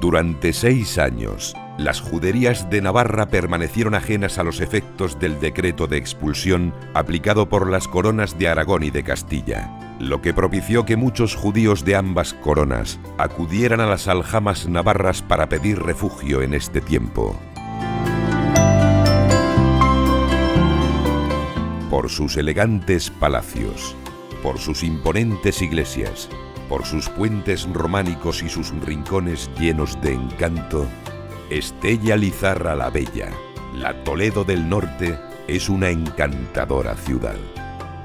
Durante 6 años, las juderías de Navarra permanecieron ajenas a los efectos del decreto de expulsión aplicado por las coronas de Aragón y de Castilla, lo que propició que muchos judíos de ambas coronas acudieran a las aljamas navarras para pedir refugio en este tiempo. Por sus elegantes palacios, por sus imponentes iglesias, por sus puentes románicos y sus rincones llenos de encanto, Estella Lizarra la Bella, la Toledo del Norte, es una encantadora ciudad.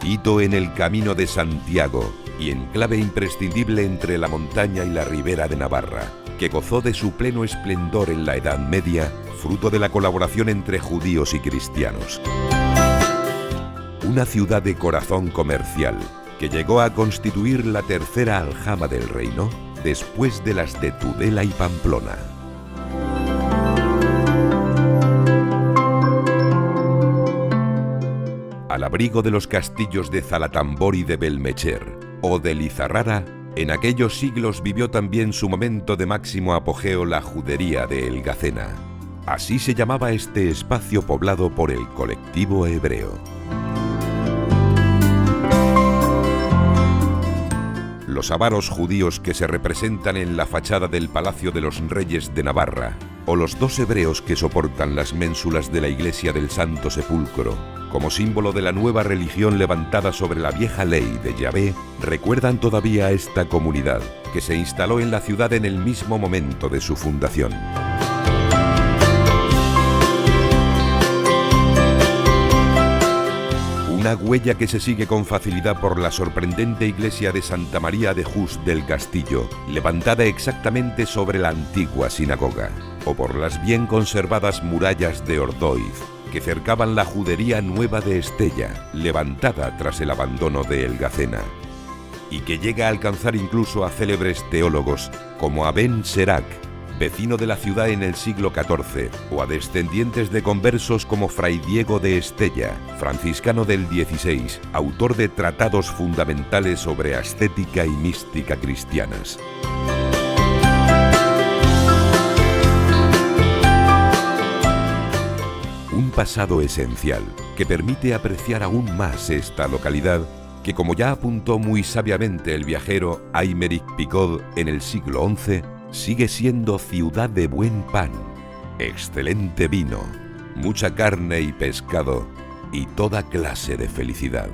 Hito en el Camino de Santiago y enclave imprescindible entre la montaña y la ribera de Navarra, que gozó de su pleno esplendor en la Edad Media, fruto de la colaboración entre judíos y cristianos. Una ciudad de corazón comercial, que llegó a constituir la tercera aljama del reino, después de las de Tudela y Pamplona. Al abrigo de los castillos de Zalatambor y de Belmecher, o de Lizarrara, en aquellos siglos vivió también su momento de máximo apogeo la judería de Elgacena. Así se llamaba este espacio poblado por el colectivo hebreo. Los avaros judíos que se representan en la fachada del Palacio de los Reyes de Navarra, o los 2 hebreos que soportan las ménsulas de la iglesia del Santo Sepulcro, como símbolo de la nueva religión levantada sobre la vieja ley de Yahvé, recuerdan todavía a esta comunidad, que se instaló en la ciudad en el mismo momento de su fundación. Una huella que se sigue con facilidad por la sorprendente iglesia de Santa María de Jús del Castillo, levantada exactamente sobre la antigua sinagoga, o por las bien conservadas murallas de Ordoiz, que cercaban la judería nueva de Estella, levantada tras el abandono de Elgacena, y que llega a alcanzar incluso a célebres teólogos como a Ben Serac, vecino de la ciudad en el siglo XIV, o a descendientes de conversos como Fray Diego de Estella, franciscano del XVI, autor de tratados fundamentales sobre ascética y mística cristianas. Un pasado esencial que permite apreciar aún más esta localidad que, como ya apuntó muy sabiamente el viajero Aymeric Picot en el siglo XI, sigue siendo ciudad de buen pan, excelente vino, mucha carne y pescado y toda clase de felicidad.